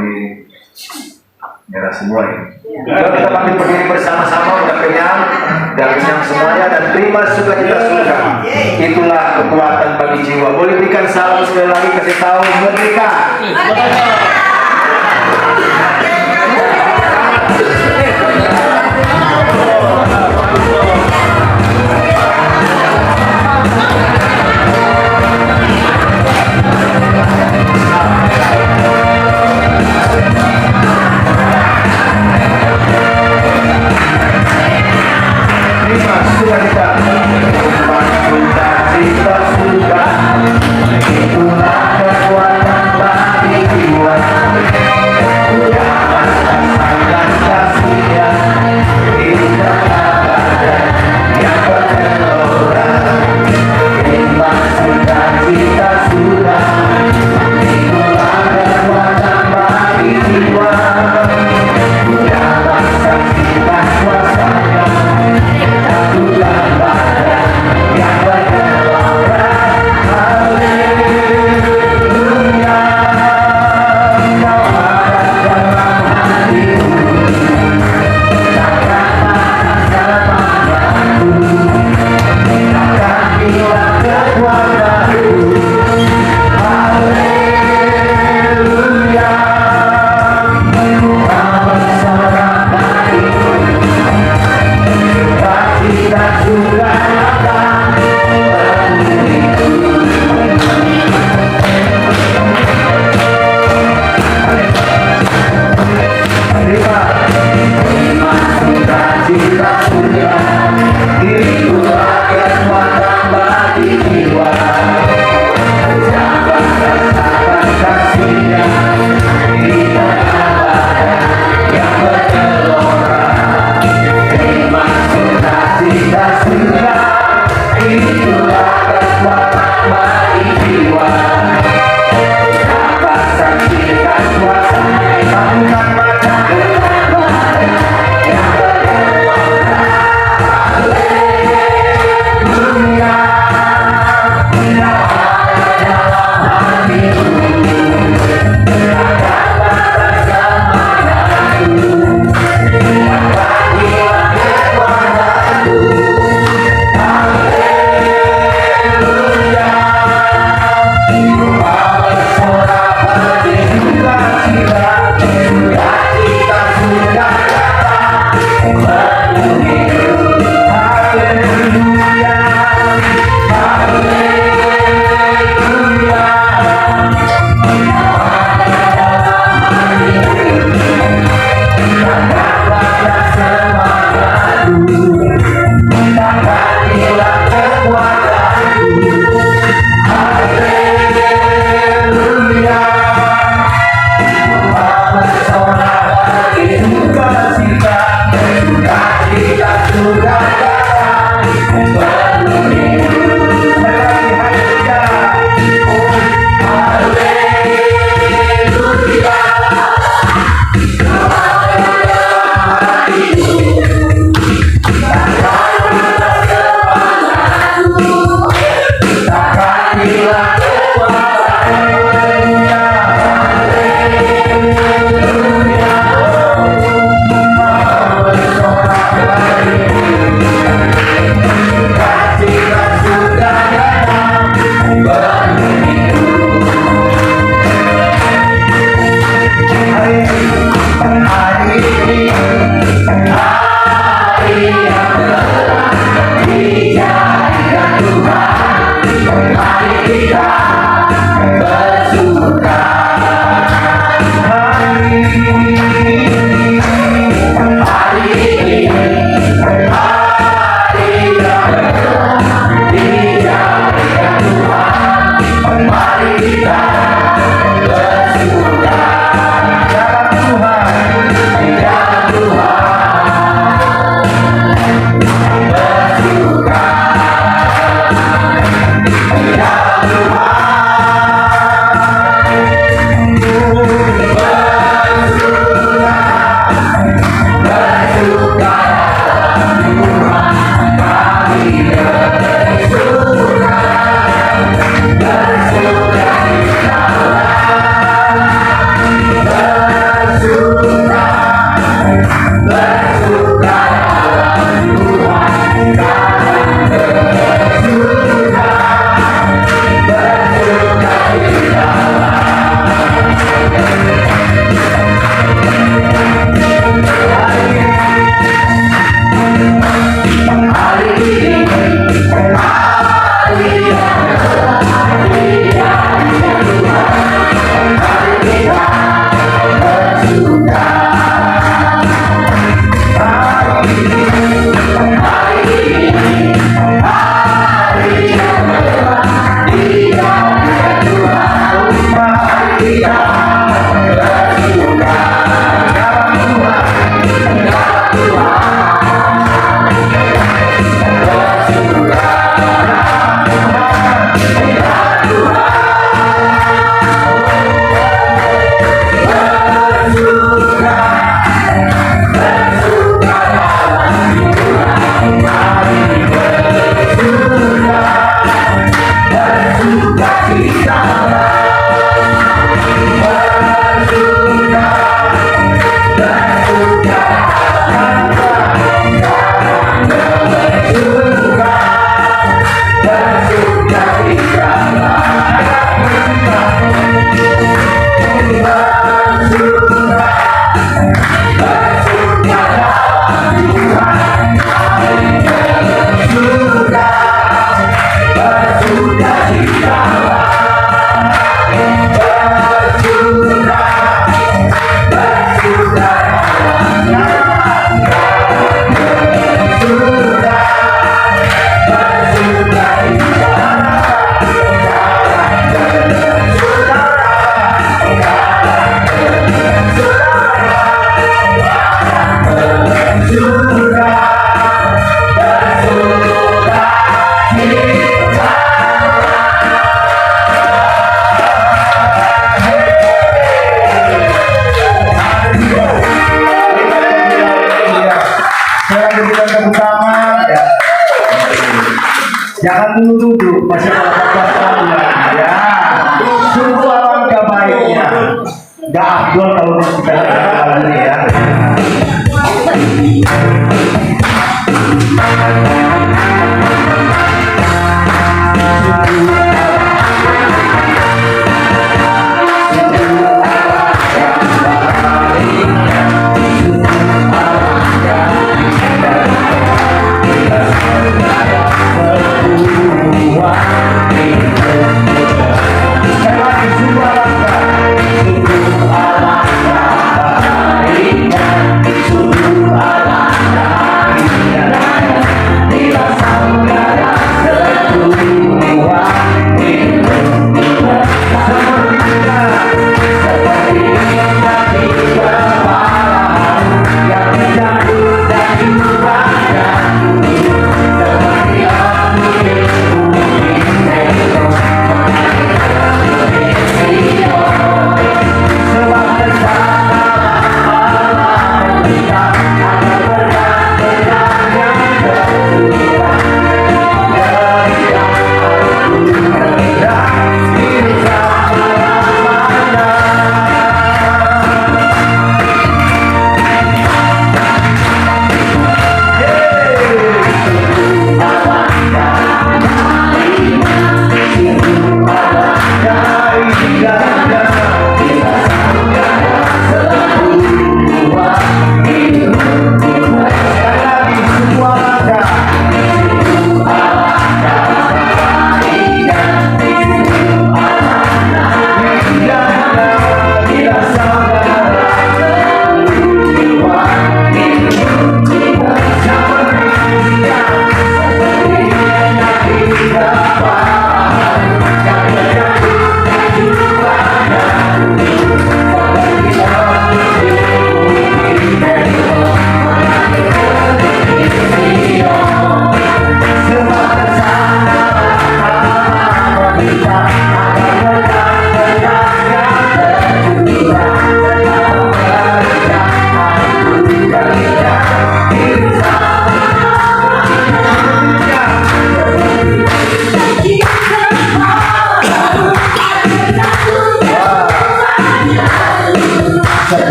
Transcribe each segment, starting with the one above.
ini merah semua ya. Kita pamit berdiri bersama-sama, udah kenyang semuanya, dan terima sukacita surga. Itulah kekuatan bagi jiwa. Boleh berikan salam sekali lagi, kasih tahu merdeka. duduk masih 18 tahun ya. Sungguh alangkah baiknya. Gak afdol kalau kita lakukan ini ya.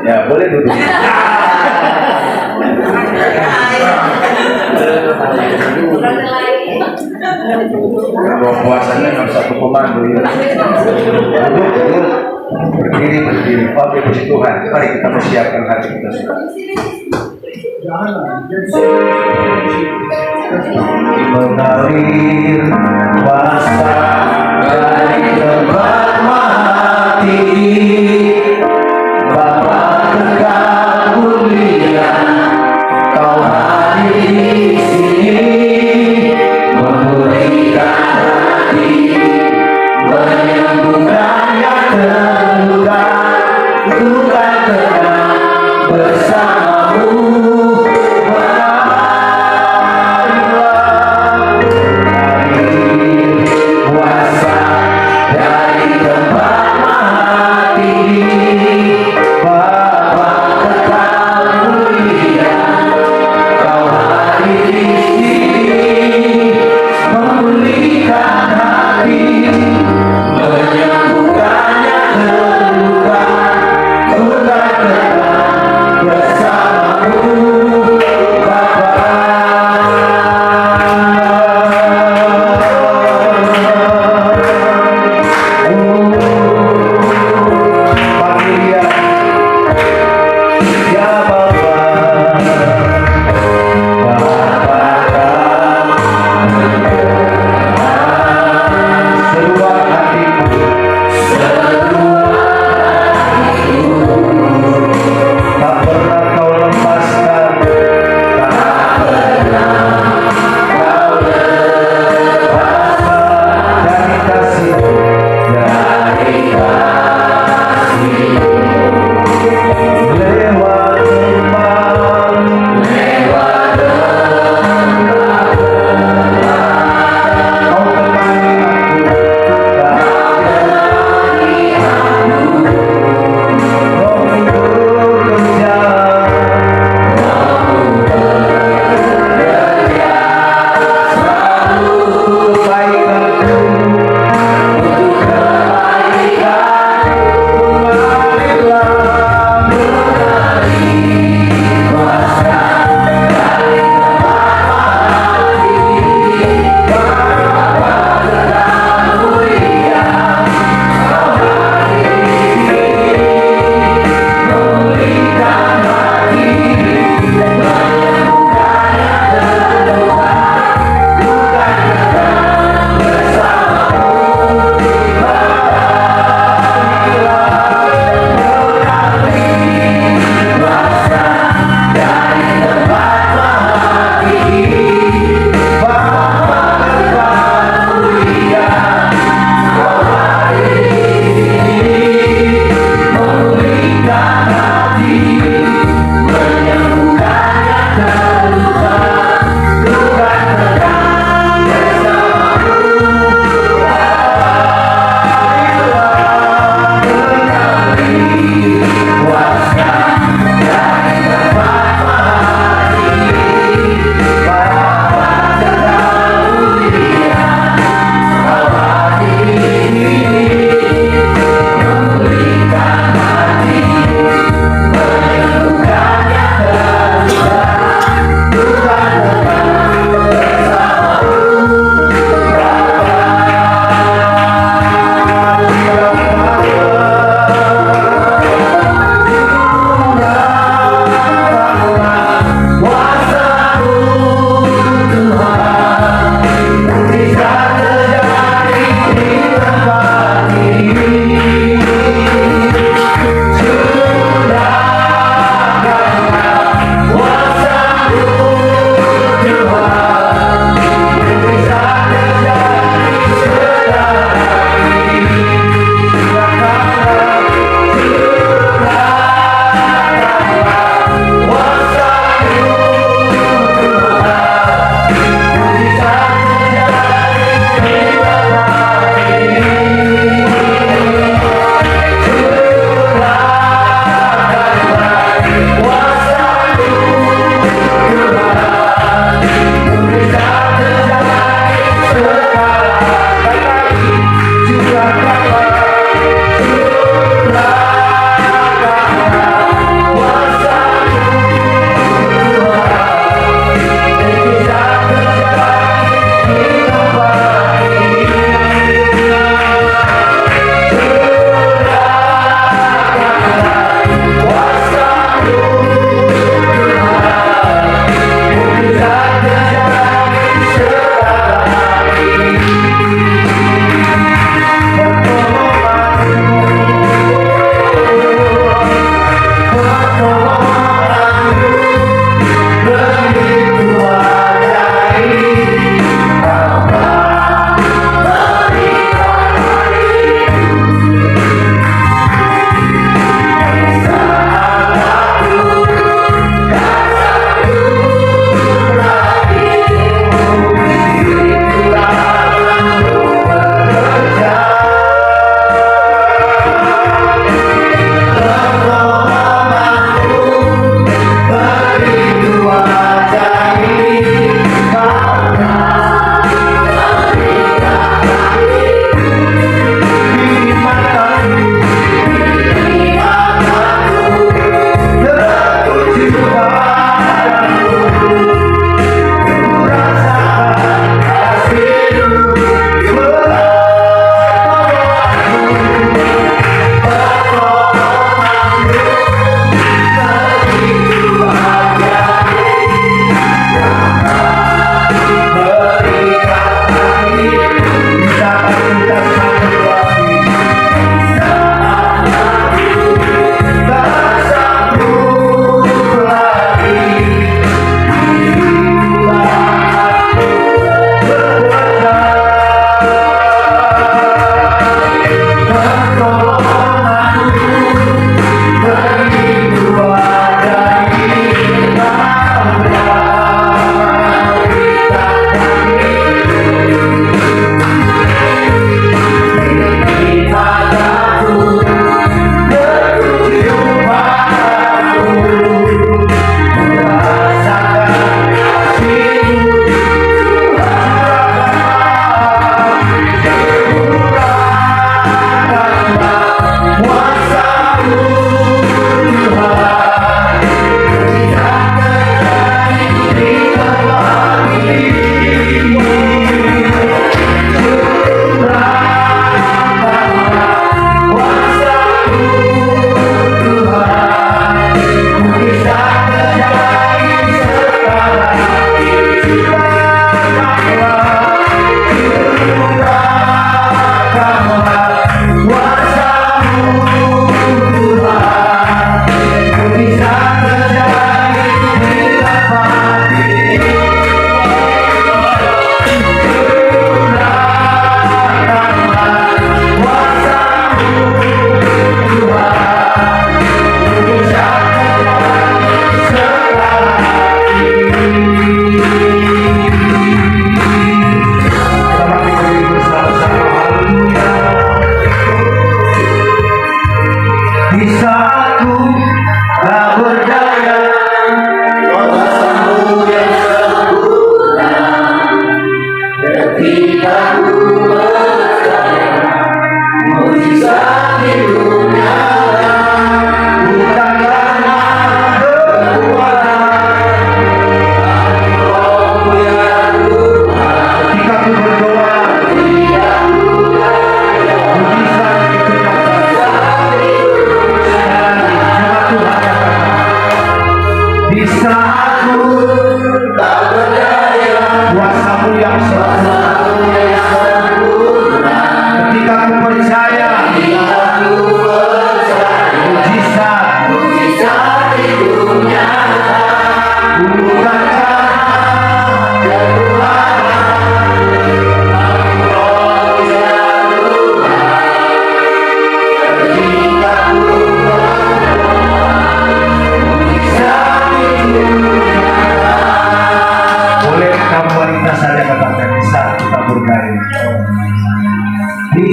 Ya, boleh duduk. Kalau puasanya nggak satu komando ya. Duduk. Berdiri. Oke, puji Tuhan. Mari kita persiapkan hati kita semua. Mengalir kuasa dari tempat mati. Bapa kekal mulia, Kau hadir di sini, memulihkan hati, menyembuhkan yang terluka, ku kan tenang bersamamu. Kuasa dari tempat mati.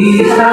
Yesus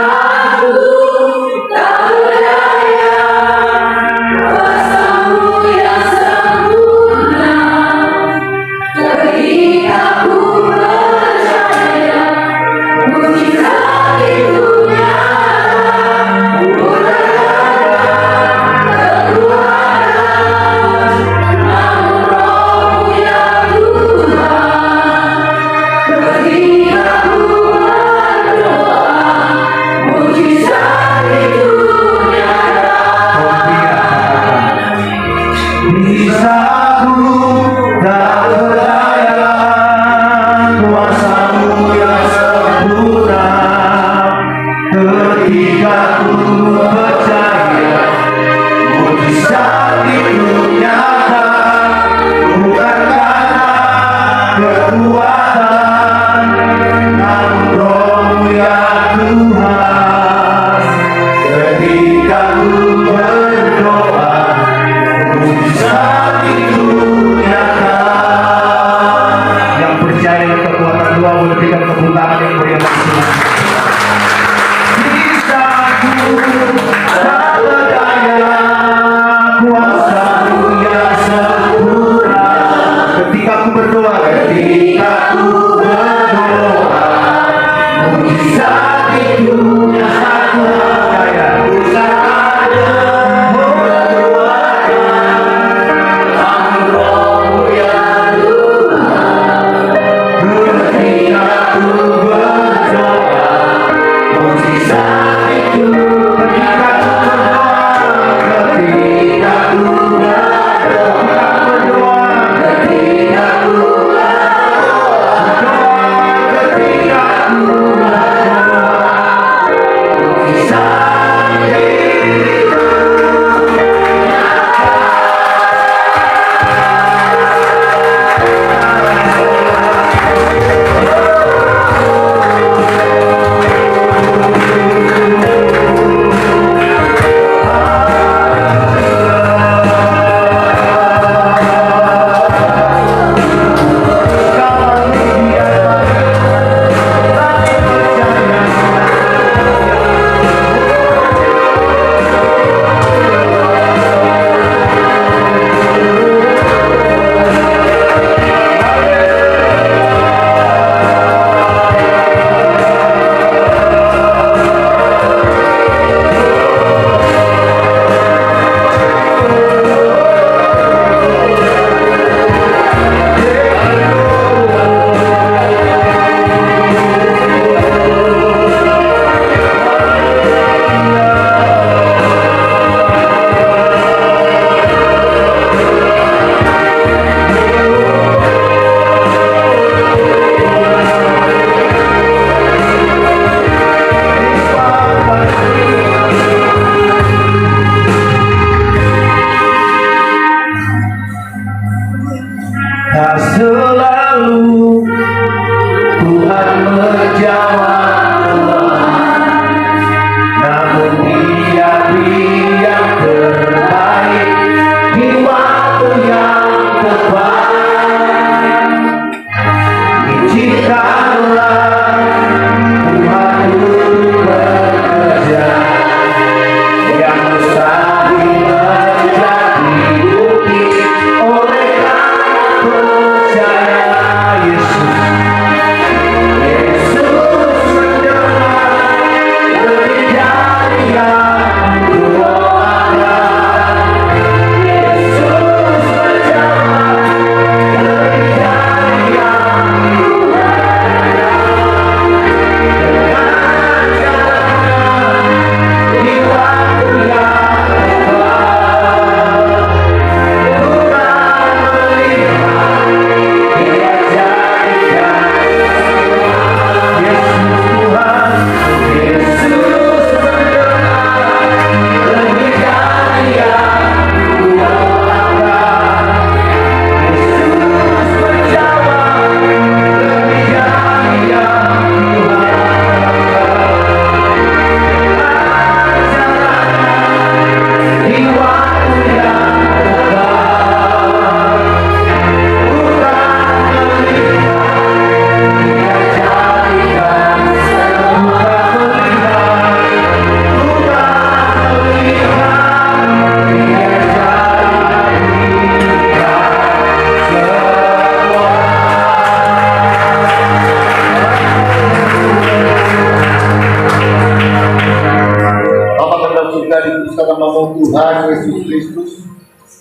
Tuhan Yesus Kristus.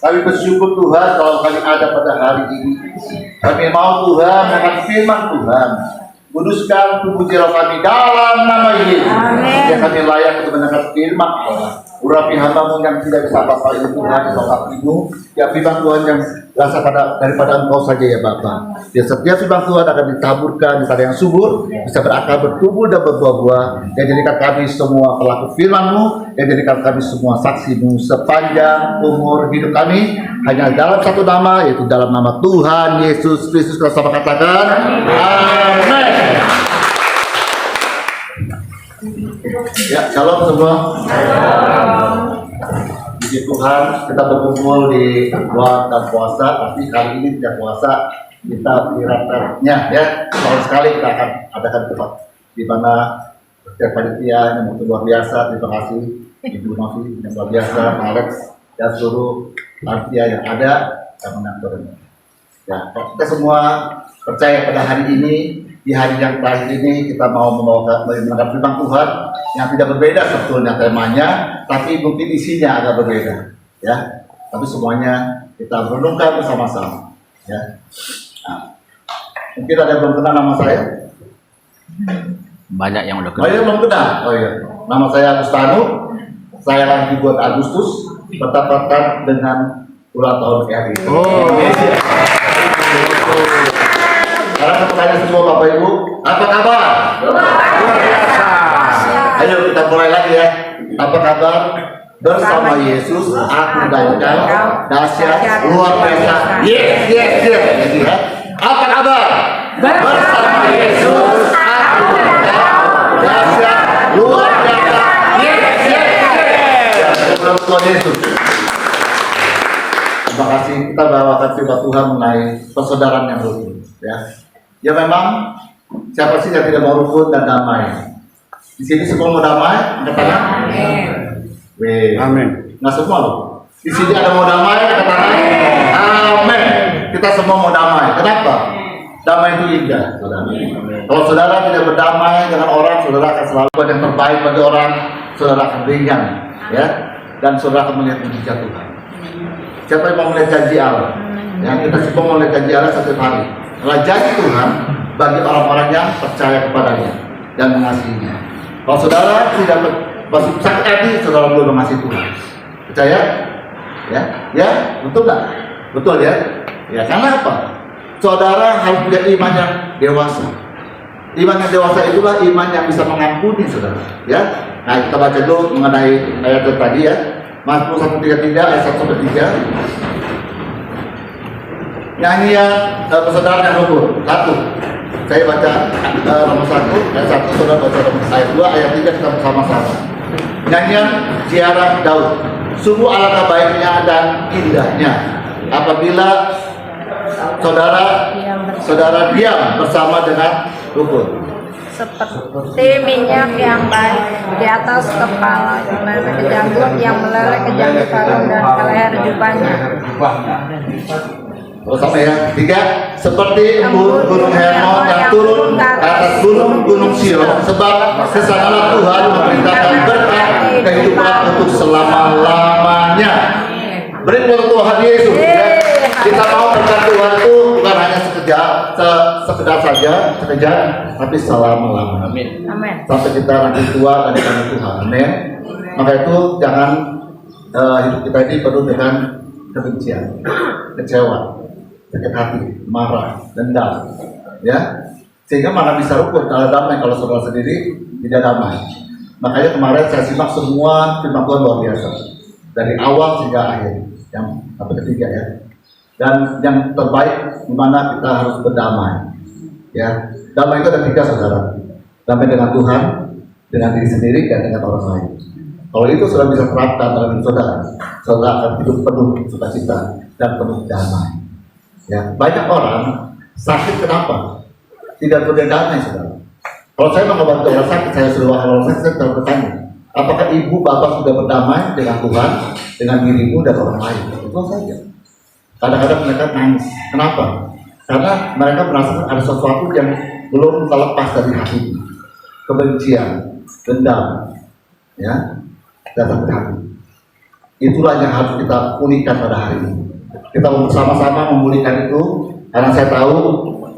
Kami bersyukur Tuhan kalau kami ada pada hari ini. Kami mau Tuhan mendengar firman Tuhan. Kuduskan tubuh jiwa kami dalam nama Yesus. Ya kami layak untuk mendengar firman Tuhan. Urapi hamba-Mu yang tidak bisa apa-apa itu Tuhan, Bapak-Ibu. Ya firman Tuhan yang berasal daripada Engkau saja ya Bapa. Ya setiap firman Tuhan akan ditaburkan kepada yang subur, bisa berakar, bertumbuh dan berbuah-buah. Ya jadikan kami semua pelaku firman-Mu, ya jadikan kami semua saksi-Mu sepanjang umur hidup kami hanya dalam satu nama, yaitu dalam nama Tuhan Yesus Kristus. Kita sama katakan amin. Ya, shalom semua. Puji Tuhan, kita berkumpul di luar dan puasa, tapi kali ini tidak puasa, kita tiratannya ya. Tahun sekali kita akan adakan tempat di mana setiap panitia yang luar biasa. Terima kasih Ibu Novi yang luar biasa, Pak Alex dan seluruh panitia yang ada yang menonton. Ya, kita semua percaya pada hari ini, di hari yang terakhir ini kita mau mendengar firman Tuhan yang tidak berbeda sebetulnya temanya, tapi mungkin isinya agak berbeda, ya. Tapi semuanya kita renungkan bersama-sama, ya. Nah, mungkin ada yang belum kenal nama saya? Banyak yang udah kenal. Oh iya, belum kenal. Oh iya, nama saya Agustanu. Saya lahir buat Agustus, bertepatan dengan ulang tahun RI. Oh. Sekarang saya tanya semua Bapak Ibu, apa kabar? Luar biasa. Ayo kita mulai lagi ya. Apa kabar? Bersama Yesus, aku dan kau dahsyat luar biasa. Yes. Jadi ya. Apa kabar? Bersama Yesus, aku dan kau dahsyat luar biasa. Yes. Tuhan Yesus. Terima kasih. Kita bawakan firman Tuhan mengenai persaudaraan yang rukun. Ya memang siapa sih yang tidak mau rukun dan damai? Di sini semua mau damai, angkat tangan. Amin. Amin. Nggak semua loh. Di sini ada mau damai, angkat tangan. Amin. Kita semua mau damai. Kenapa? Damai itu indah, saudara. Kalau saudara tidak berdamai dengan orang, saudara akan selalu buat yang terbaik bagi orang. Saudara akan ringan, ya. Dan saudara akan melihat mujizat Tuhan. Siapa yang mau melihat janji Allah? Yang kita semua mau melihat janji Allah satu hari. Adalah janji Tuhan bagi orang-orang yang percaya kepadanya dan mengasihinya. Kalau saudara tidak masih sakit hati, saudara belum mengasihi Tuhan. Percaya? Ya, betul nggak? Betul ya? Ya, karena apa? Saudara harus punya iman yang dewasa. Iman yang dewasa itulah iman yang bisa mengampuni saudara. Ya, nah kita baca dulu mengenai ayat tadi ya. Mazmur 133 ayat 1-3. Nyanyian persaudaraan yang rukun. 1. Saya baca nomor 1, ayat 1, saudara baca ayat 2, ayat 3 kita bersama-sama. Nyanyian ziarah Daud. Sungguh alangkah baiknya dan indahnya apabila saudara diam bersama dengan rukun. Seperti minyak yang baik di atas kepala meleleh ke janggut, yang meleleh ke janggut Harun dan ke leher jubahnya. Terus apa ya? 3. Seperti embun gunung Hermon yang turun ke atas gunung Sion, sebab kesanalah Tuhan memerintahkan berkat kehidupan untuk selama-lamanya. Beri kepada Tuhan Yesus. Ya. Kita mau berkat Tuhan itu bukan hanya sekedar saja, sekejap, tapi selama-lamanya. Amin. Sampai kita nanti tua dan dengan Tuhan. Amin. Maka itu jangan hidup kita ini penuh dengan kebencian, kecewa, sakit hati, marah, dendam, ya. Sehingga mana bisa rukun kalau damai, kalau saudara sendiri tidak damai. Makanya kemarin saya simak semua firman Tuhan luar biasa dari awal hingga akhir, yang ketiga ya. Dan yang terbaik di mana kita harus berdamai, ya. Damai itu ada 3 saudara. Damai dengan Tuhan, dengan diri sendiri, dan dengan orang lain. Kalau itu sudah bisa terapkan dalam hidup saudara, saudara akan hidup penuh sukacita dan penuh damai. Ya, banyak orang sakit kenapa? Tidak berdamai, saudara. Kalau saya mengobati orang sakit, saya suruh orang sakit, saya terus bertanya, apakah ibu bapak sudah berdamai dengan Tuhan, dengan dirimu dan orang lain? Itu saja. Kadang-kadang mereka nangis. Kenapa? Karena mereka merasakan ada sesuatu yang belum terlepas dari hati, kebencian, dendam, ya, datang ke hati. Itulah yang harus kita pulihkan pada hari ini. Kita bersama-sama memulihkan itu, karena saya tahu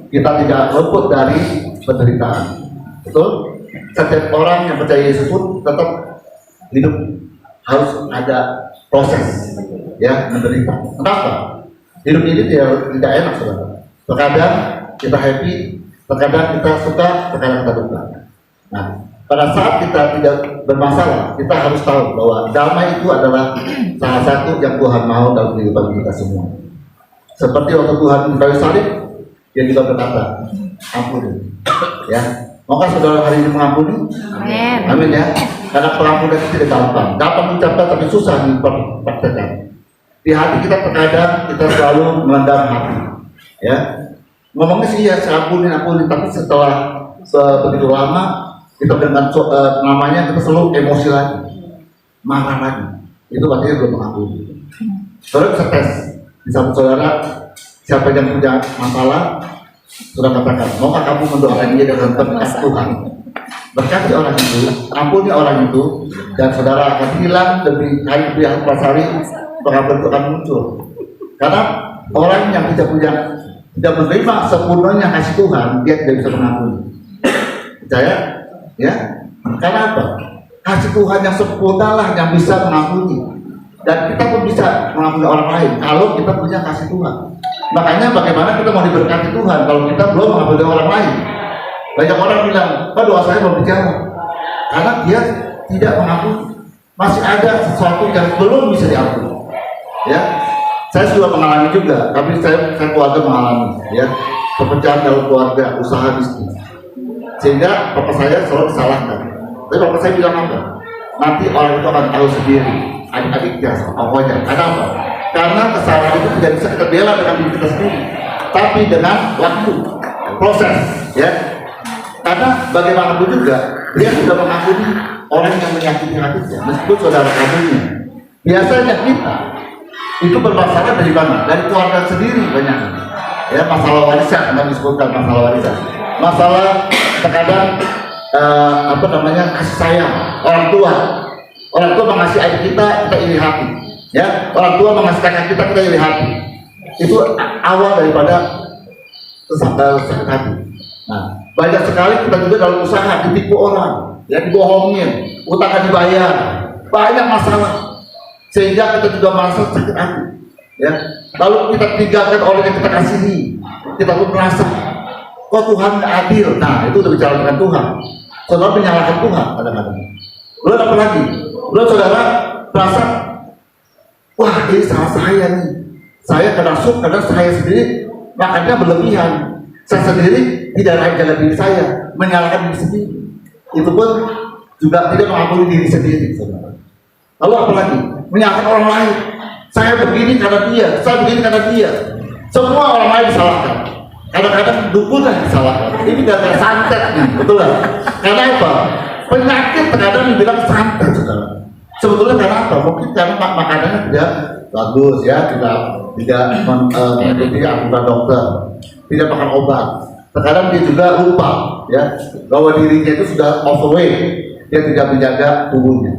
kita tidak luput dari penderitaan. Betul? Setiap orang yang percaya Yesus pun tetap hidup harus ada proses, ya, menderita. Kenapa? Hidup ini tidak enak, saudara. Terkadang kita happy, terkadang kita suka, terkadang kita duka. Nah, pada saat kita tidak bermasalah, kita harus tahu bahwa damai itu adalah salah satu yang Tuhan mau dalam kehidupan kita semua. Seperti waktu Tuhan di kayu salib, dia juga berkata, ampuni. Ya, maukah saudara hari ini mengampuni? Amin. Amin ya. Karena pengampunan itu tidak gampang. Gampang diucapkan tapi susah dipraktekkan. Di hati kita terkadang kita selalu melendam hati. Ya, ngomongnya sih ya saya ampuni, tapi setelah begitu lama kita dengan namanya kita selalu emosi lagi, marah lagi. Itu artinya belum mengampuni. Saudara bisa tes di samping saudara, siapa yang punya masalah, saudara katakan, maukah kamu mendoakan dia dengan berkat Tuhan? Berkati orang itu, ampuni orang itu, dan saudara akan hilang lebih hari pengampun itu akan muncul. Karena orang yang tidak menerima sepenuhnya kasih Tuhan, dia tidak bisa mengampuni. Percaya? Ya, karena apa? Kasih Tuhan yang sempurna lah yang bisa mengampuni, dan kita pun bisa mengampuni orang lain kalau kita punya kasih Tuhan. Makanya bagaimana kita mau diberkati Tuhan kalau kita belum mengampuni orang lain? Banyak orang bilang, "Pak, doa saya belum dijawab," karena dia tidak mengampuni. Masih ada sesuatu yang belum bisa diampuni. Ya, saya sudah mengalami juga, tapi saya keluarga mengalami, ya, perpecahan dalam keluarga, usaha bisnis. Sehingga bapak saya selalu disalahkan. Tapi bapak saya bilang apa? Nanti orang itu akan tahu sendiri, adik-adiknya, pokoknya. Kenapa? Karena kesalahan itu tidak bisa kita bela dengan diri kita sendiri, tapi dengan waktu, proses, ya. Karena bagaimanapun juga dia sudah mengampuni orang yang menyakiti hatinya, meskipun saudara kandungnya. Biasanya kita itu bermasalah dari mana? Dari keluarga sendiri banyak. Ya, masalah warisan, kami disebutkan masalah warisan. Masalah terkadang kasih sayang orang tua mengasihi adik kita iri hati, ya, orang tua mengasihi kakak kita iri hati. Itu awal daripada sakit hati. Nah, banyak sekali kita juga dalam usaha ditipu orang, ya, dibohongin, utang dibayar, banyak masalah sehingga kita juga merasa sakit hati, ya. Lalu kita tinggalkan orang yang kita kasihi, kita pun merasa kok Tuhan nggak adil. Nah, itu udah bicara dengan Tuhan. Saudara menyalahkan Tuhan kadang-kadang. Lalu apa lagi? Lalu saudara merasa, wah, ini salah saya nih. Saya karena saya sendiri makannya berlebihan. Saya sendiri tidak jaga diri saya, menyalahkan diri sendiri. Itu pun juga tidak mengampuni diri sendiri, saudara. Lalu apa lagi? Menyalahkan orang lain. Saya begini karena dia, saya begini karena dia. Semua orang lain disalahkan. Kadang-kadang dukun yang disalahkan. Ini gara-gara santet nih, betul lah. Karena apa? Penyakit terkadang dibilang santet, saudara. Sebetulnya karena apa? Mungkin karena makanannya tidak bagus, ya, tidak mengikuti aturan dokter, tidak makan obat. Terkadang dia juga lupa, ya, bahwa dirinya itu sudah overweight, dia tidak menjaga tubuhnya.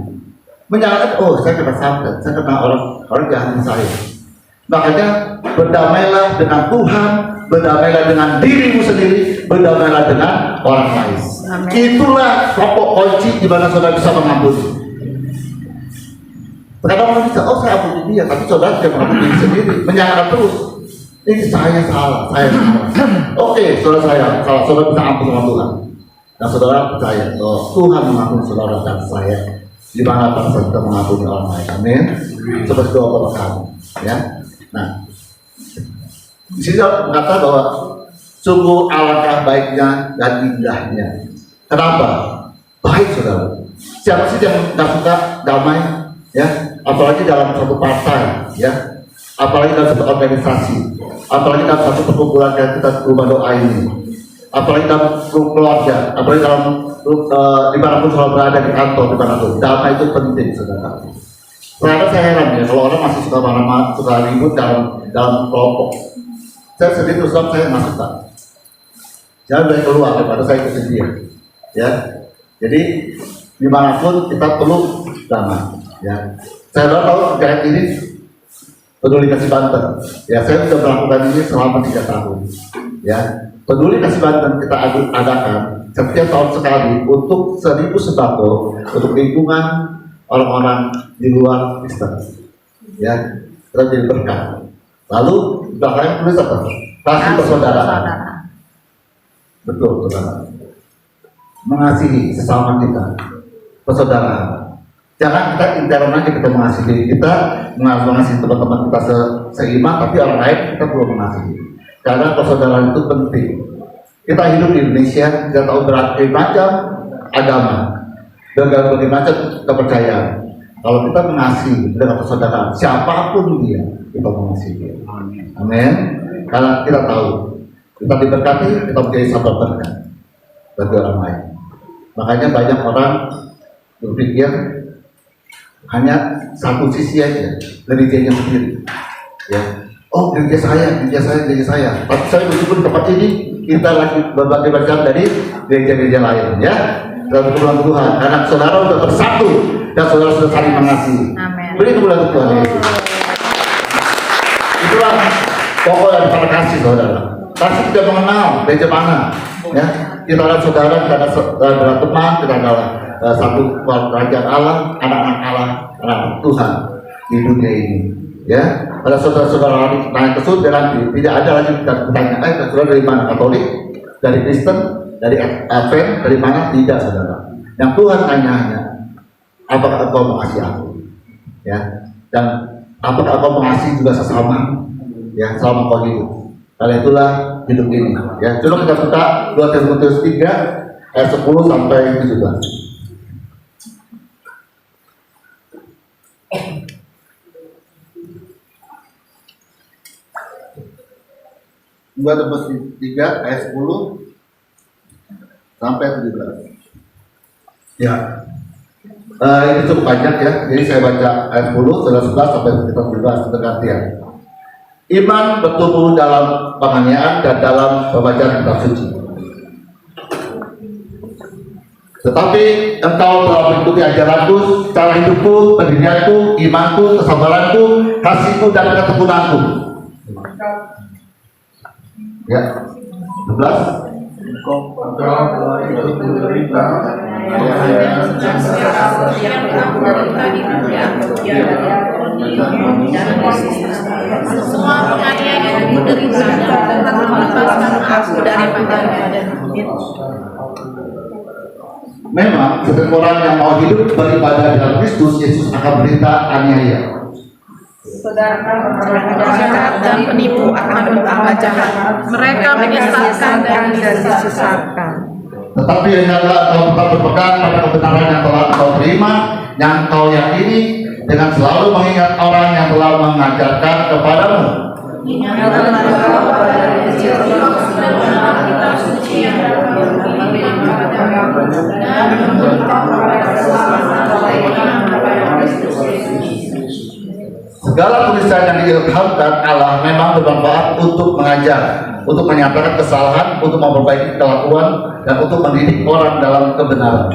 Menyalahkan, oh, saya kena santet, saya kena orang jahat saya. Makanya berdamailah dengan Tuhan, berdamailah dengan dirimu sendiri, berdamailah dengan orang lain. Amin. Itulah pokok kunci di mana saudara bisa mengampuni. Terkadang orang bisa, oh, saya ampuni dia, tapi saudara tidak mengampuni diri sendiri, menyalahkan terus. Ini saya salah, saya salah. Oke, saudara saya salah, saudara bisa ampun sama Tuhan. Dan saudara percaya bahwa Tuhan mengampuni saudara dan saya, di mana bangsa kita mengampuni orang lain. Amin. Seperti doa Bapak kami, ya. Nah, di sini berkata bahwa sungguh alangkah baiknya dan indahnya. Kenapa? Baik, saudara. Siapa sih yang nggak suka damai, ya? Apalagi dalam satu partai, ya. Apalagi dalam satu organisasi, apalagi dalam satu perkumpulan yang kita rumah doa ini, apalagi dalam keluarga, apalagi dalam dimanapun saudara berada di kantor, dimanapun damai itu penting, saudara. Ternyata saya heran ya, kalau orang masih suka marah-marah, suka ribut dalam kelompok. Saya sendiri terus terang saya nggak suka. Jangan dari keluar daripada saya ikut dia, ya. Jadi dimanapun kita perlu damai, ya. Saya baru tahu terkait ini Peduli Kasih Banten. Ya, saya sudah melakukan ini selama 3 tahun. Ya, Peduli Kasih Banten kita adakan setiap tahun sekali untuk 1000 sembako untuk lingkungan orang-orang di luar Kristen. Ya, kita jadi berkah. Lalu belakangnya tulis apa? Kasih persaudaraan. Betul, saudara. Mengasihi sesama kita, persaudaraan. Jangan kita intern aja kita mengasihi kita, mengasihi teman-teman kita seiman, tapi orang lain kita perlu mengasihi. Karena persaudaraan itu penting. Kita hidup di Indonesia, kita tahu berbagai macam agama, berbagai macam kepercayaan. Kalau kita mengasihi dengan persaudaraan, siapapun dia, kita mengasihi dia. Amin. Karena kita tahu, kita diberkati, kita menjadi sahabat berkat bagi orang lain. Makanya banyak orang berpikir hanya satu sisi aja, gerejanya sendiri. Ya, oh gereja saya. Tapi saya bersyukur tempat ini kita lagi berbagai macam dari gereja-gereja lain. Ya, dalam kemuliaan Tuhan. Karena saudara sudah bersatu dan saudara sudah saling mengasihi. Amin. Beri kemuliaan Tuhan. Itulah pokok dari para kasih saudara. Kasih tidak mengenal gereja mana. Ya, kita adalah saudara, kita adalah teman, kita adalah satu kerajaan Allah, anak-anak Allah, anak Tuhan di dunia ini. Ya, ada saudara-saudara lain ke surga nanti tidak ada lagi kita bertanya, saudara dari mana? Katolik, dari Kristen, dari Advent, dari mana? Tidak, saudara. Yang Tuhan tanya hanya, apakah engkau mengasihi aku? Ya, dan apakah engkau mengasihi juga sesama? Ya, selama kau hidup. Karena itulah hidup ini. Ya, coba kita buka 2 Timotius 3 ayat 10 sampai 17. Dua Timotius 3 ayat 10 sampai 17. Ya, ini cukup banyak ya. Jadi saya baca ayat 10, 11 sampai 17 bergantian. Iman bertumbuh dalam penganiayaan dan dalam pembacaan kitab suci. Tetapi engkau telah mengikuti ajaranku, cara hidupku, pendirianku, imanku, kesabaranku, kasihku, dan ketekunanku. Ya, 11. Engkau telah ikut menderita semua penganiayaan yang kuderita dan telah melepaskan aku daripada Memang setiap orang yang mau hidup beribadah dalam Kristus Yesus akan menderita aniaya. jahat dan penipu akan bertambah jahat. Mereka menyesatkan dan disesatkan. Tetapi hendaklah engkau tetap berpegang pada kebenaran yang telah engkau terima, yang engkau yakini, dengan selalu mengingat orang yang telah mengajarkan kepadamu. Segala tulisan yang diilhamkan Allah memang bermanfaat untuk mengajar, untuk menyatakan kesalahan, untuk memperbaiki kelakuan, dan untuk mendidik orang dalam kebenaran.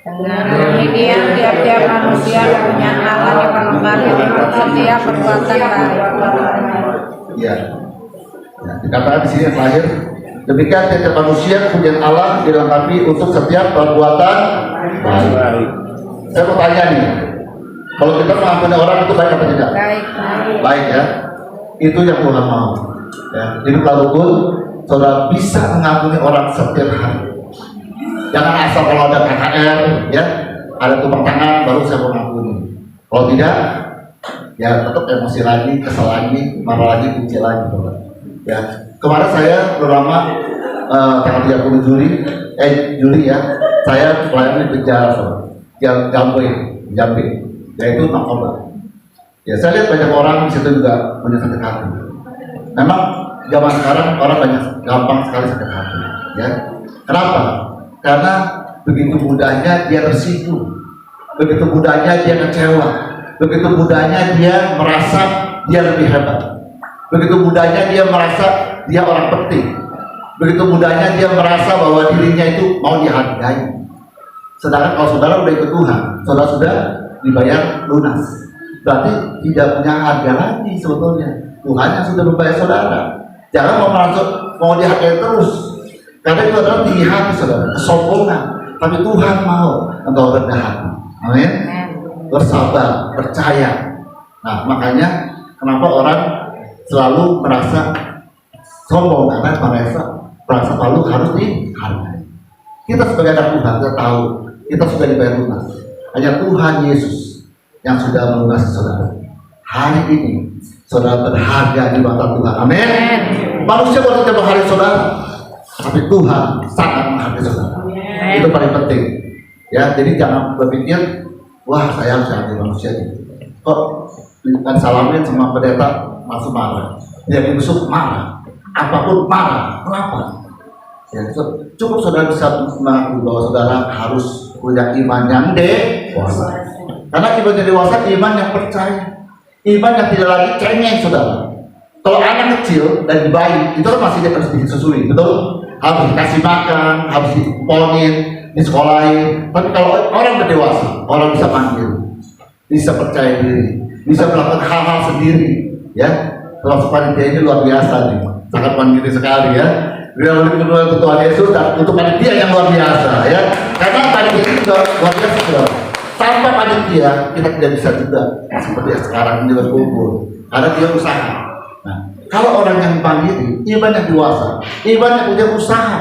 Demikian tiap-tiap manusia punya Allah diperlengkapi untuk setiap perbuatan baik. Ya, dikatakan di sini yang terakhir. Demikian tiap manusia kemudian Allah dilengkapi untuk setiap perbuatan baik. Saya mau tanya nih, kalau kita mengampuni orang itu baik apa tidak? Baik. Baik ya. Itu yang Tuhan mau. Ya, hiduplah rukun, saudara bisa mengampuni orang setiap hari. Jangan asal kalau ada KKR, ya, ada tumpang tangan baru saya mau mengampuni. Kalau tidak, ya tetap emosi lagi, kesal lagi, marah lagi, benci lagi, saudara. Ya, kemarin saya bersama tanggal 30 Juli ya, saya melayani penjara, saudara. Jambi, yaitu narkoba. Ya, saya lihat banyak orang di situ juga punya sakit hati. Memang zaman sekarang orang banyak gampang sekali sakit hati. Ya, kenapa? Karena begitu mudahnya dia tersinggung, begitu mudahnya dia kecewa, begitu mudahnya dia merasa dia lebih hebat, begitu mudahnya dia merasa dia orang penting, begitu mudahnya dia merasa bahwa dirinya itu mau dihargai. Sedangkan kalau saudara sudah ikut Tuhan, saudara sudah dibayar lunas. berarti tidak punya harga lagi sebetulnya. Tuhan yang sudah membayar saudara. Jangan mau dihargai terus. Karena itu adalah tinggi hati saudara, kesombongan. Tapi Tuhan mau engkau rendah hati. Amin. Bersabar, percaya. Nah, makanya kenapa orang selalu merasa sombong, karena merasa selalu harus dihargai. Kita sebagai anak Tuhan, kita tahu kita sudah dibayar lunas. Hanya Tuhan Yesus yang sudah melunasi saudara. Hari ini saudara berharga di mata Tuhan. Amin. Manusia boleh tidak menghargai saudara, tapi Tuhan sangat menghargai saudara. Itu paling penting. Ya, jadi jangan berpikir, wah saya harus hargai manusia ini. Kok kan salamin sama pendeta langsung marah, dia busuk marah, apapun marah. Kenapa? Ya, cukup saudara bisa mengakui bahwa saudara harus punya iman yang dewasa. Karena iman yang dewasa, iman yang percaya, iman yang tidak lagi cengeng saudara. Kalau anak kecil dan bayi itu kan masih harus disusui, betul? Harus dikasih makan, harus diponin, disekolahin. Tapi kalau orang berdewasa, orang bisa manggil, bisa percaya diri, bisa melakukan hal-hal sendiri, ya. Termasuk panitia ini luar biasa nih, sangat mandiri sekali ya. Dia menurut Tuhan Yesus dan untuk panitia yang luar biasa ya. Karena panitia itu juga luar biasa saudara. Tanpa panitia kita tidak bisa juga seperti yang sekarang ini berkumpul. Karena dia usaha. Nah, kalau orang yang mandiri, iman yang dewasa, iman yang punya usaha,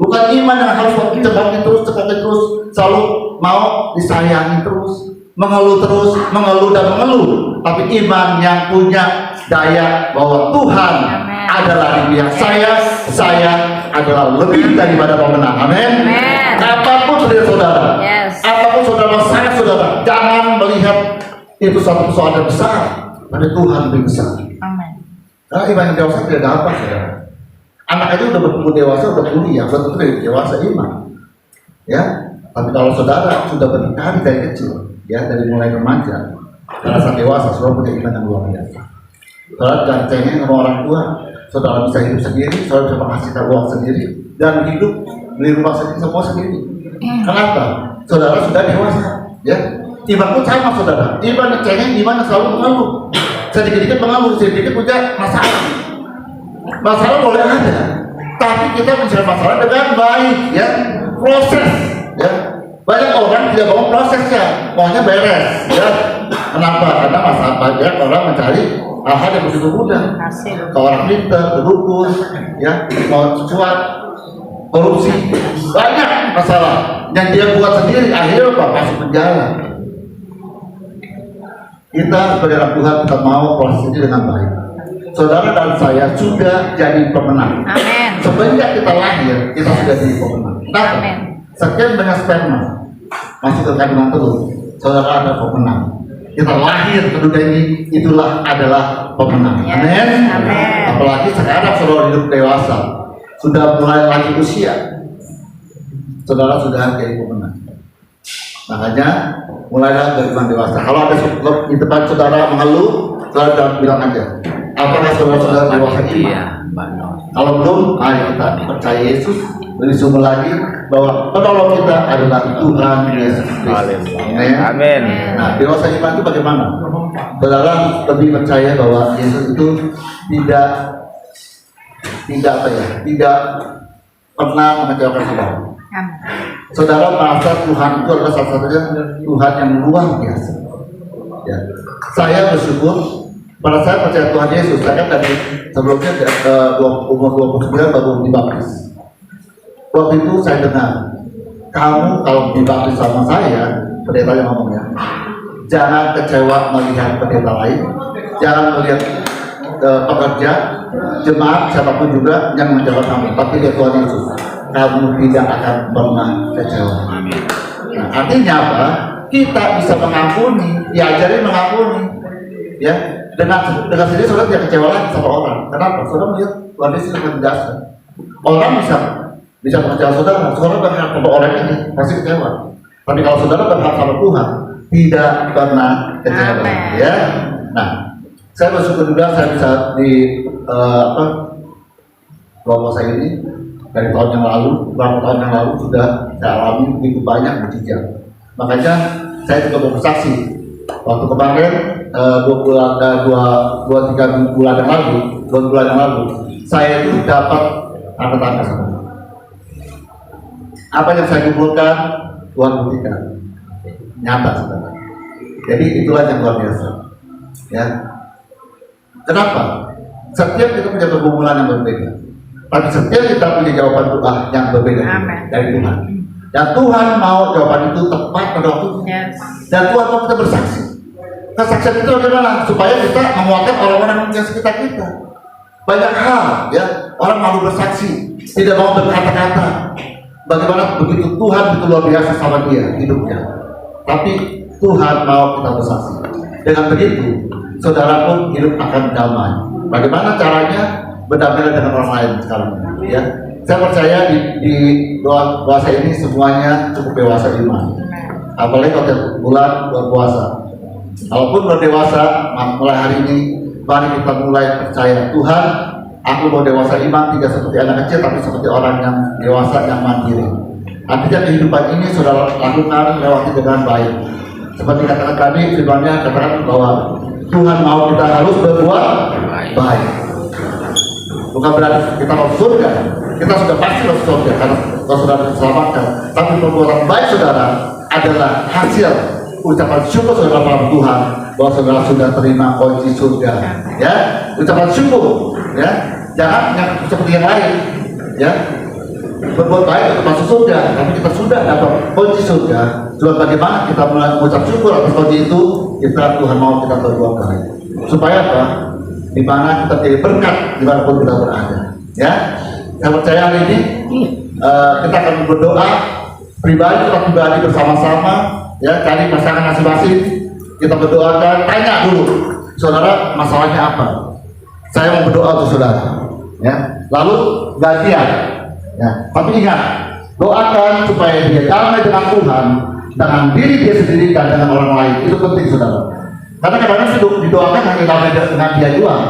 bukan iman yang harus cepat terus, selalu mau disayangi terus, mengeluh dan mengeluh. Tapi iman yang punya daya bahwa Tuhan adalah di pihak saya adalah lebih daripada pemenang. Amin. Apapun dari saudara, apapun saudara sangat saudara, jangan melihat itu suatu persoalan besar, tapi Tuhan lebih besar. Amin. Karena iman yang dewasa tidak gampang saudara. Anak itu udah bertumbuh dewasa, udah kuliah, betul dewasa iman. Ya, tapi kalau saudara sudah berkali dari kecil, ya dari mulai remaja, karena saat dewasa saudara punya iman yang luar biasa. Saudara jangan cengeng sama orang tua. Saudara bisa hidup sendiri, saudara bisa menghasilkan uang sendiri, dan hidup beli rumah sendiri, semua sendiri. Kenapa? Saudara sudah dewasa, ya. Iman pun sama saudara. Iman cengeng, iman selalu mengeluh. Sedikit-sedikit mengeluh, sedikit punya masalah. Masalah boleh ada, tapi kita mencari masalah dengan baik, ya. Proses, ya. Banyak orang tidak mau prosesnya, maunya beres, ya. Kenapa? Karena masalah banyak orang mencari hal-hal yang begitu mudah. Ke orang pintar, berhukum, ya, mau cuat, korupsi, banyak masalah yang dia buat sendiri, akhirnya apa? Masuk penjara. Kita sebagai anak Tuhan kita mau proses ini dengan baik. Saudara dan saya sudah jadi pemenang. Amin. Semenjak kita lahir, kita sudah jadi pemenang. Kenapa? Sekian banyak sperma masuk ke kandungan telur, saudara ada pemenang. Kita lahir ke dunia ini, itulah adalah pemenang. Amin. Apalagi sekarang saudara hidup dewasa, sudah mulai lanjut usia, saudara sudah jadi pemenang. Makanya mulailah beriman dewasa. Kalau ada di depan saudara mengeluh, saudara bilang aja, apakah saudara dewasa iman? Kalau belum, ayo kita percaya Yesus, lebih sungguh lagi bahwa penolong kita adalah Tuhan Yesus Kristus. Amin. Nah, dewasa iman itu bagaimana? Saudara lebih percaya bahwa Yesus itu tidak pernah mengecewakan saudara. Saudara merasa Tuhan itu adalah satu-satunya Tuhan yang luar biasa. Ya. Saya bersyukur pada saat percaya Tuhan Yesus, saya kan dari sebelumnya umur 29 baru dibaptis. Waktu itu saya dengar, kamu kalau dibaptis sama saya, pendeta yang ngomongnya, jangan kecewa melihat pendeta lain, jangan melihat pekerja, jemaat, siapapun juga yang menjawab kamu, tapi lihat Tuhan Yesus, kamu tidak akan pernah kecewa. Nah, artinya apa? Kita bisa mengampuni, diajari mengampuni, ya. Dengan sendiri saudara tidak kecewa lagi sama orang. Kenapa? Saudara melihat Tuhan Yesus yang menjelaskan. Orang bisa mengecewa saudara berhak sama orang ini pasti kecewa. Tapi kalau saudara berhak sama Tuhan, tidak pernah kecewa. Ya. Nah, saya bersyukur juga saya bisa di kelompok saya ini dari tahun yang lalu, beberapa tahun yang lalu sudah saya alami begitu banyak mujizat. Makanya saya juga bersaksi waktu kemarin dua tiga bulan yang lalu, 2 bulan yang lalu, saya itu dapat tanda tanda. Apa yang saya kumpulkan, Tuhan buktikan nyata, saudara. Jadi itulah yang luar biasa. Ya, kenapa? Setiap kita punya pergumulan yang berbeda, tapi setiap kita punya jawaban doa yang berbeda dari Tuhan. Dan Tuhan mau jawaban itu tepat pada waktunya. Dan Tuhan mau kita bersaksi. Kesaksian itu adalah supaya kita menguatkan orang-orang yang sekitar kita. Banyak hal, ya, orang malu bersaksi, tidak mau berkata-kata. Bagaimana begitu Tuhan itu luar biasa sama dia hidupnya. Tapi Tuhan mau kita bersaksi. Dengan begitu, saudara pun hidup akan damai. Bagaimana caranya? Berdamai dengan orang lain sekarang, ya. Saya percaya di doa puasa ini semuanya cukup dewasa iman. Apalagi kalau tiap bulan berpuasa. Kalaupun berdewasa, mulai hari ini mari kita mulai percaya Tuhan. Aku mau dewasa iman, tidak seperti anak kecil, tapi seperti orang yang dewasa yang mandiri. Artinya kehidupan ini saudara lakukan lewati dengan baik. Seperti katakan tadi, firman-Nya katakan bahwa Tuhan mau kita harus berbuat baik. Bukan berarti kita mau surga, kita sudah pasti masuk surga karena kita sudah diselamatkan. Tapi perbuatan baik saudara adalah hasil ucapan syukur saudara pada Tuhan bahwa saudara sudah terima kunci surga. Ya, ucapan syukur. Ya, jangan yang seperti yang lain. Ya, berbuat baik untuk masuk surga, tapi kita sudah dapat kunci surga. Cuma bagaimana kita mengucap syukur atas kunci itu, kita Tuhan mau kita berbuat baik. Supaya apa? Di mana kita jadi berkat dimanapun kita berada. Ya, saya percaya hari ini kita akan berdoa pribadi bersama-sama. Ya, cari pasangan masing-masing. Kita berdoakan, tanya dulu, saudara masalahnya apa? Saya mau berdoa untuk saudara. Ya, lalu gantian. Ya, tapi ingat, doakan supaya dia damai dengan Tuhan, dengan diri dia sendiri dan dengan orang lain. Itu penting saudara. Karena kadang-kadang didoakan hanya damai dengan dia doang,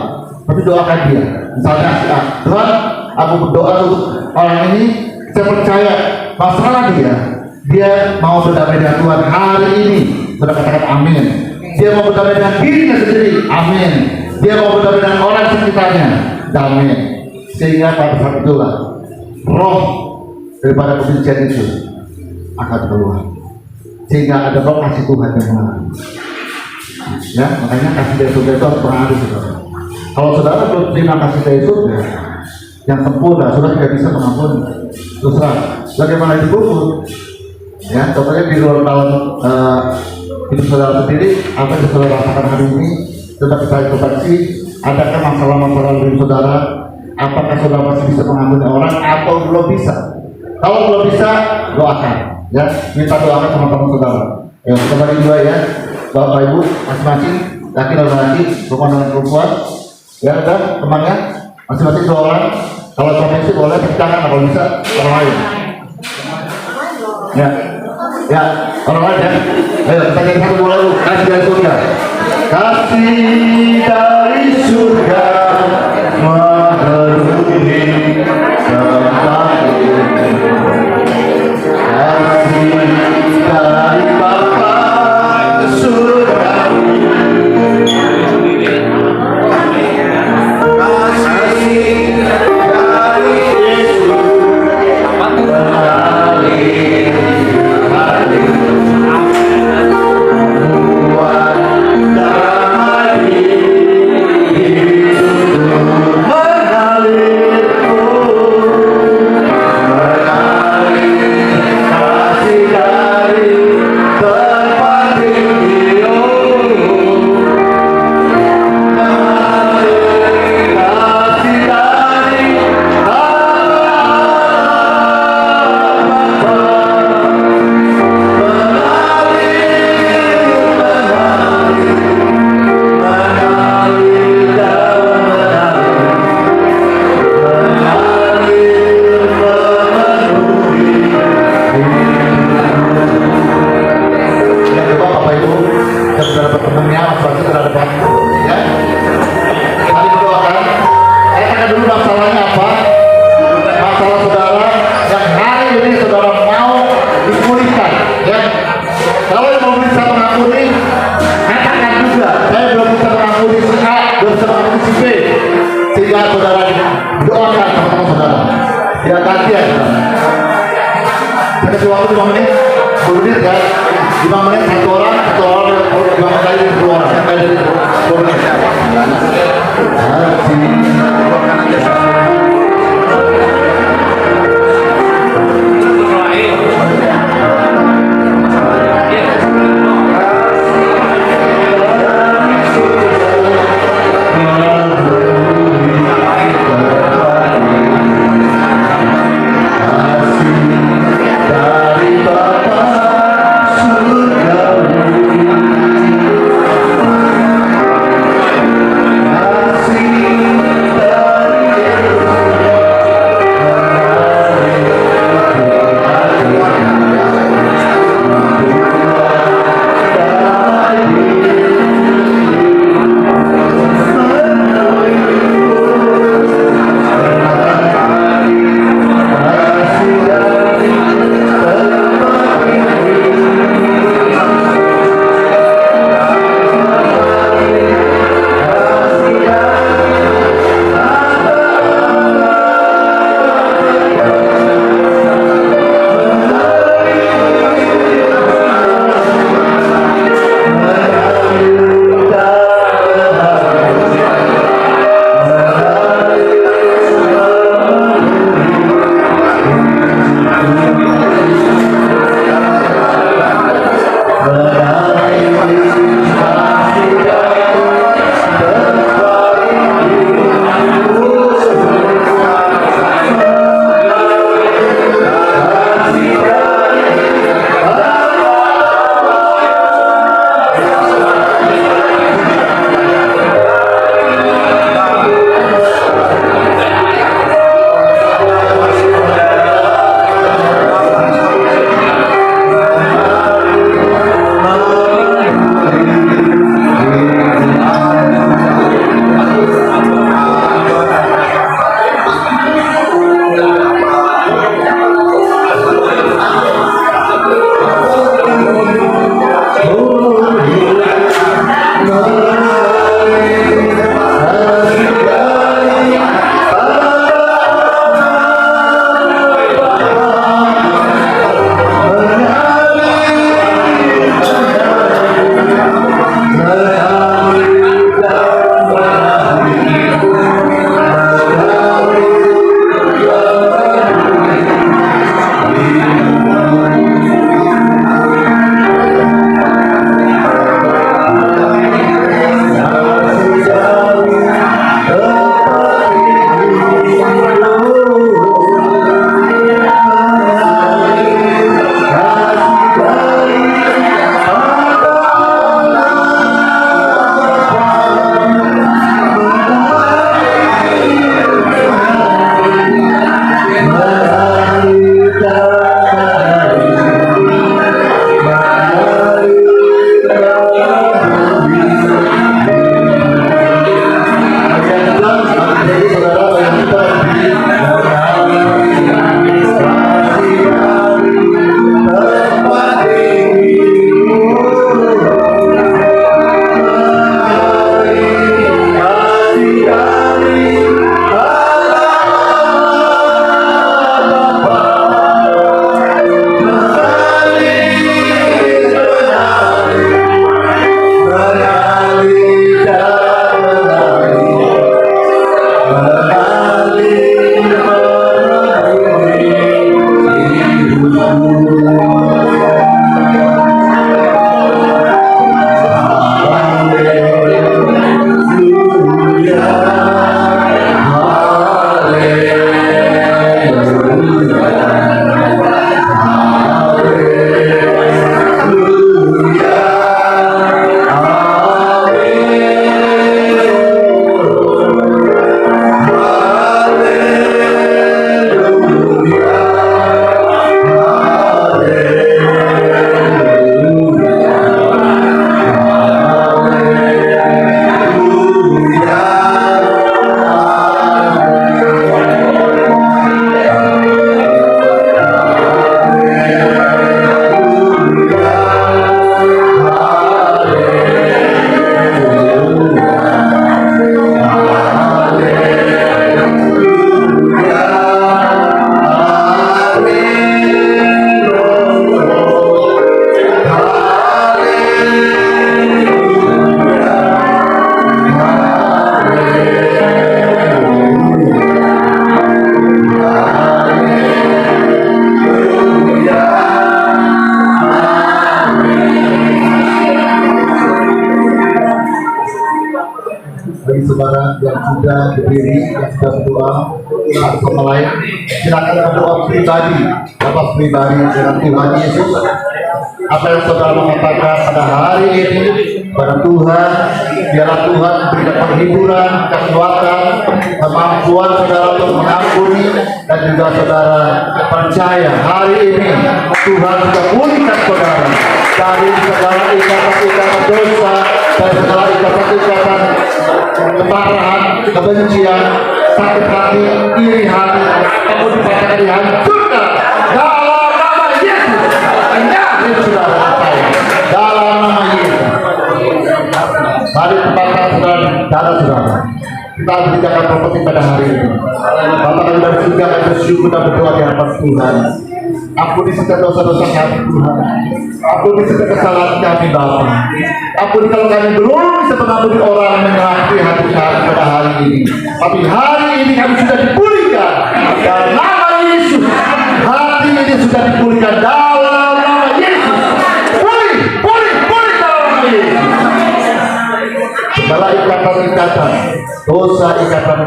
tapi doakan dia. Misalnya, Tuhan, aku berdoa untuk orang ini, saya percaya masalah dia mau berdamai dengan Tuhan hari ini. Sudah katakan amin. Dia mau berdamai dengan dirinya sendiri, amin. Dia mau berdamai dengan orang sekitarnya, amin. Sehingga pada saat itulah roh daripada kebencian itu akan keluar. Sehingga ada roh kasih Tuhan yang mengalir. Ya, makanya kasih dari surga itu harus pernah ada, saudara. Kalau saudara belum terima kasih dari surga yang sempurna, saudara tidak bisa mengampuni. Terserah. Bagaimana itu pun? Ya, contohnya di luar dalam hidup saudara sendiri, apa yang saudara rasakan hari ini, coba kita introspeksi. Adakah masalah-masalah dari saudara? Apakah saudara masih bisa mengampuni orang atau belum bisa? Kalau belum bisa, doakan. Ya, minta doakan teman-teman saudara. Ya, kita bagi dua ya, bapak ibu masing-masing, laki dan laki, perempuan dan perempuan. Ya, udah temannya masing-masing 2 orang. Kalau profesi boleh pecahkan, kalau bisa orang lain. Ya, orang lain ya. Ayo kita jadi satu mulai dulu. Kasih dari surga. Kasih dari surga memenuhi tempat ini. Kasih dari Bapa surga. Kasih dari Yesus mengalir. Mengalir waktu 5 menit, 10 menit ya. 5 menit satu orang 5 kali 10 orang. Sampai dari 10 menit. Hallelujah. yang sudah berdiri, yang sudah berdoa atau sama lain, silakan berdoa pribadi, Bapak pribadi dengan Tuhan Yesus. Apa yang saudara mengatakan pada hari ini pada Tuhan, biarlah Tuhan berikan penghiburan, kekuatan, kemampuan saudara untuk mengampuni, dan juga saudara percaya hari ini Tuhan sudah pulihkan saudara dari segala ikatan-ikatan dosa, dari segala ikatan-ikatan kemarahan, kebencian, sakit hati, iri hati, kamu dikatakan dihancurkan dalam nama Yesus. Ini saudara saya, dalam nama Yesus. Mari tempatkan saudara, kita bicarakan prophecy pada hari ini. Bapak kami dari surga, kami bersyukur dan berdoa di hadapan Tuhan. Ampuni setiap dosa-dosa kami Tuhan. Ampuni setiap kesalahan kami Bapa. Ampuni kalau kami belum bisa mengampuni orang yang menyakiti hati kami pada hari ini. Tapi hari ini kami sudah dipulihkan dalam nama Yesus. Hati ini sudah dipulihkan dalam nama Yesus. Pulih dalam nama Yesus. Segala ikatan-ikatan, dosa, ikatan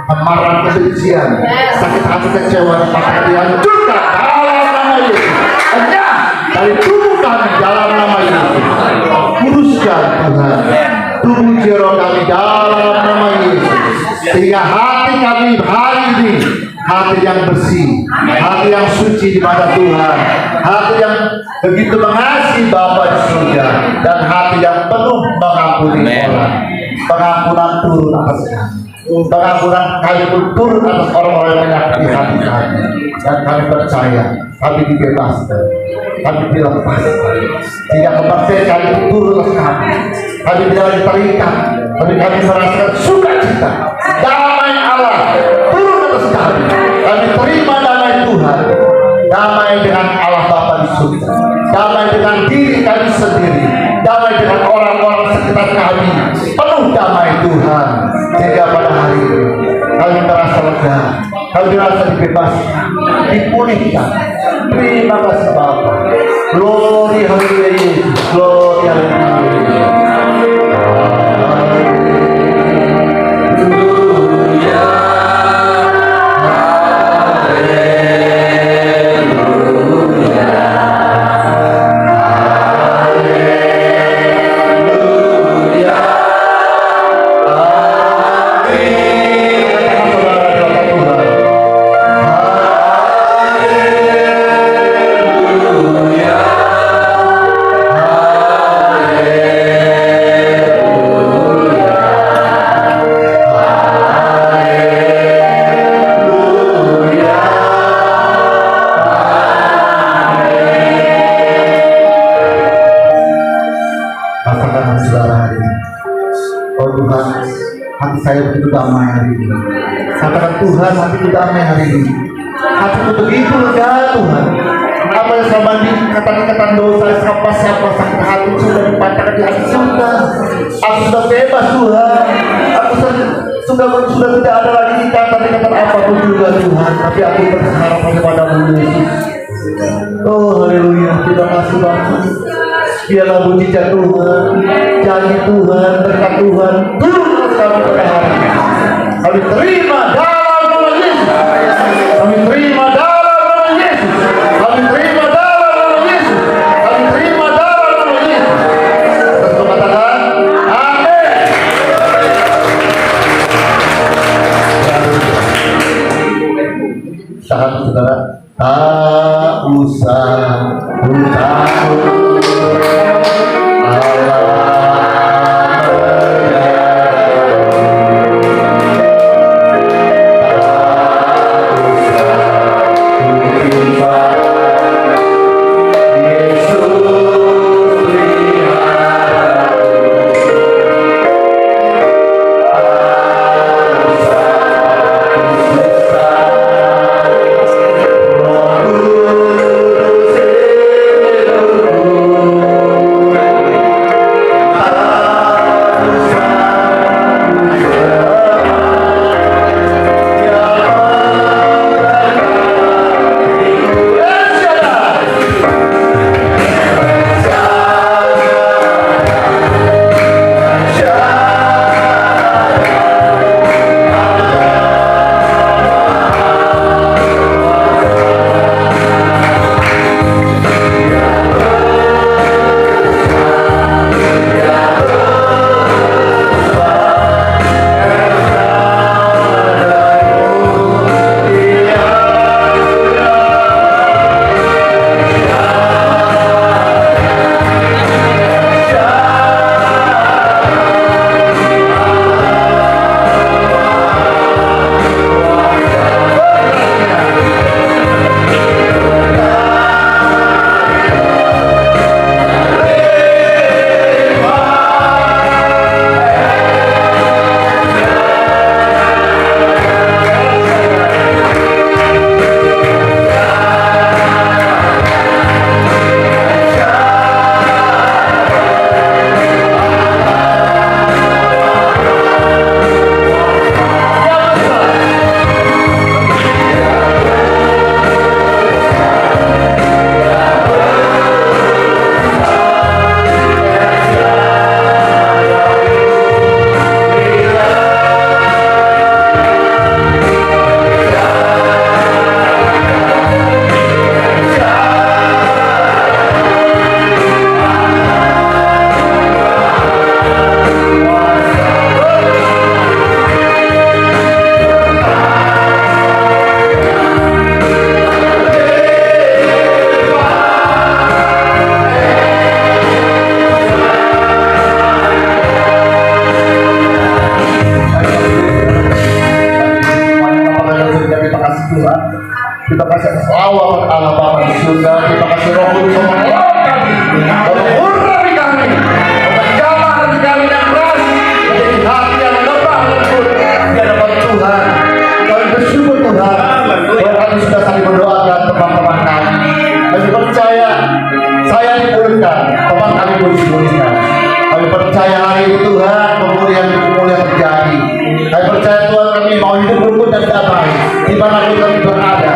amarah, kebencian, sakit hati, kecewa, maka dihancurkan dalam nama Yesus. Hanya dari tubuh kami dalam nama Yesus. Kuruskan Tuhan tubuh jiwa kami dalam nama Yesus, sehingga hati kami hari ini hati yang bersih, hati yang suci di mata Tuhan, hati yang begitu mengasihi Bapa di surga, dan hati yang penuh mengampuni orang. Pengampunan turun atas kami. Pengampunan kami pun turun atas orang-orang yang menyakiti hati kami, dan kami percaya kami dibebaskan, kami dilepaskan, sehingga kepercayaan kami turun atas kami. Kami tidak lagi terikat, tapi kami merasakan sukacita, damai Allah turun atas kami. Kami terima damai Tuhan, damai dengan Allah Bapa di surga, damai dengan diri kami sendiri, damai dengan orang-orang sekitar kami, penuh damai Tuhan. Sehingga pada hari ini kami merasa lega, kami merasa dibebaskan, dipulihkan. Terima kasih Bapa. Glory haleluya Yesus, glory haleluya. Saya begitu damai hari ini. Katakan Tuhan, hatiku damai hari ini. Hatiku begitu lega Tuhan. Apa yang selama ini kata-kata dosa, siapa sakit hati sudah dipatahkan di hati surga. Aku sudah bebas Tuhan. Aku sudah tidak ada lagi ikatan apapun juga Tuhan. Tapi aku berharap kepada-Mu Yesus. Oh haleluya, terima kasih Bapa. Biarlah mujizat Tuhan, janji Tuhan, berkat Tuhan turun kami pada hari ini. Kami terima dalam nama Yesus. Kami terima dalam nama Yesus. Kami terima dalam nama Yesus. Kami terima dalam nama Yesus. Terus katakan, amin. Tahan saudara. Tak usah takut. saya dipulihkan, teman kami pun dipulihkan. Kami percaya hari ini Tuhan pemulihan terjadi. Kami percaya Tuhan kami mau hidup rukun dan damai di mana kami berada.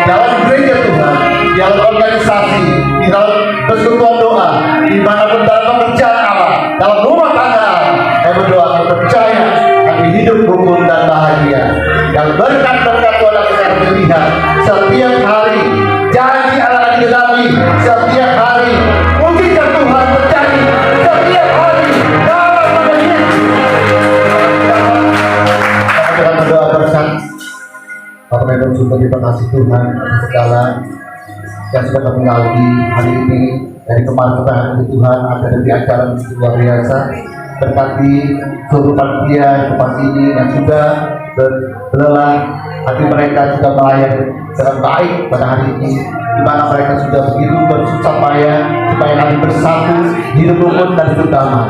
Dalam gereja Tuhan, di dalam organisasi, di dalam persekutuan doa, dimanapun dalam pekerjaan Allah, dalam rumah tangga Allah, kami berdoa, kami percaya kami hidup rukun dan bahagia. Dan berkat-berkat Tuhan akan kami terlihat setiap hari. Janji Allah digenapi setiap hari. Mujizat Tuhan terjadi setiap hari. Dalam nama Yesus. Kita berdoa bersama. Bapak Ibu bersyukur, terima kasih Tuhan atas segala yang sudah kami lalui hari ini. Dari kemarin sampai hari ini Tuhan ada di acara yang luar biasa. Berkati seluruh panitia di tempat ini yang sudah berlelah, hati mereka sudah melayani dengan baik pada hari ini, di mana mereka sudah begitu bersusah payah supaya kami bersatu hidup rukun dan hidup damai.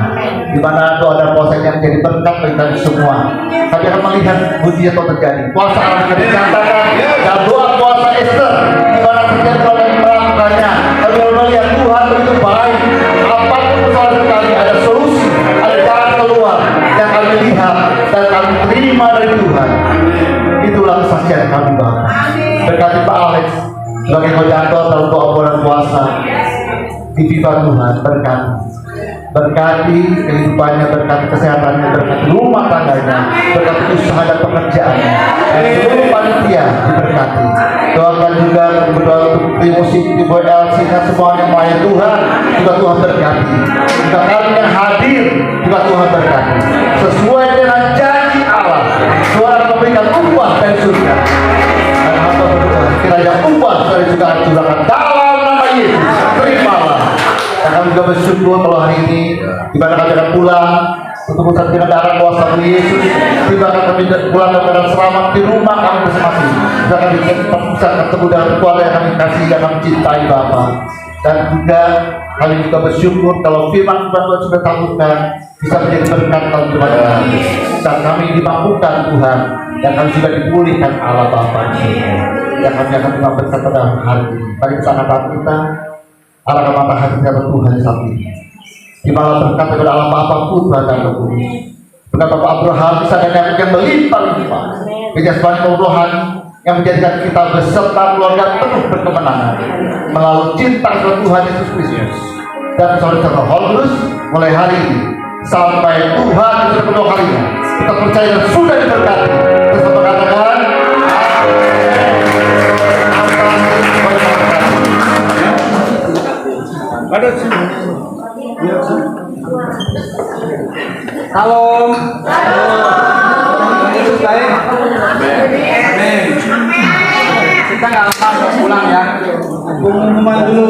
Di mana doa dan puasa yang menjadi berkat bagi kami semua. Kami akan melihat mujizat yang terjadi. Puasa akan dinyatakan dan doa puasa Esther, di mana setiap doa yang melakukannya, kami melihat Tuhan begitu baik. Apapun persoalan kami ada solusi, ada jalan keluar yang kami lihat dan kami terima dari Tuhan. Itulah kesaksian kami Bapak. Berkati Pak Alex sebagai koordinator dalam doa bulan puasa. Titipkan Tuhan, berkati kehidupannya, berkati kesehatannya, berkati rumah tangganya, berkati usaha dan pekerjaannya, dan seluruh panitia diberkati. Doakan juga berdoa untuk tim musik, di Boy LC dan semuanya melayani Tuhan, juga Tuhan berkati. Juga kami yang hadir, juga Tuhan berkati. Sesuai dengan janji Allah, Tuhan memberikan upah dari surga. Dan hamba berdoa, kiranya upah dari surga curahkan dalam nama Yesus. Terimalah. Dan kami juga bersyukur kalau hari ini di mana kami akan pulang untuk pusat kendaraan kuasa Yesus. Tiba kami pulang dengan selamat di rumah kami masing-masing. Dan kami bisa ketemu dengan keluarga yang kami kasih, yang kami cintai Bapa. Dan juga kami juga bersyukur kalau firman Tuhan sudah takutkan bisa menjadi berkat kepada kami. Dan kami dimampukan Tuhan, dan kami sudah dipulihkan Allah Bapa. Yang kami akan terima berkat pada hari ini. Bagi kesangatan kita, arahkan mata hati kita Tuhan saat ini. Di mana berkat kepada Allah Bapa, Putra dan Roh Kudus. Berkat Bapak Abraham, bisa yang melimpah-limpah. Kejahatan rohani yang menjadikan kita beserta keluarga penuh berkemenangan melalui cinta Tuhan Yesus Kristus dan saudara Roh Kudus mulai hari ini sampai Tuhan yang kedua kalinya. Kita percaya dan sudah diberkati. Kita mengatakan Salam. Yesus baik. Amin. Kita nggak lama mau pulang ya. Pengumuman dulu.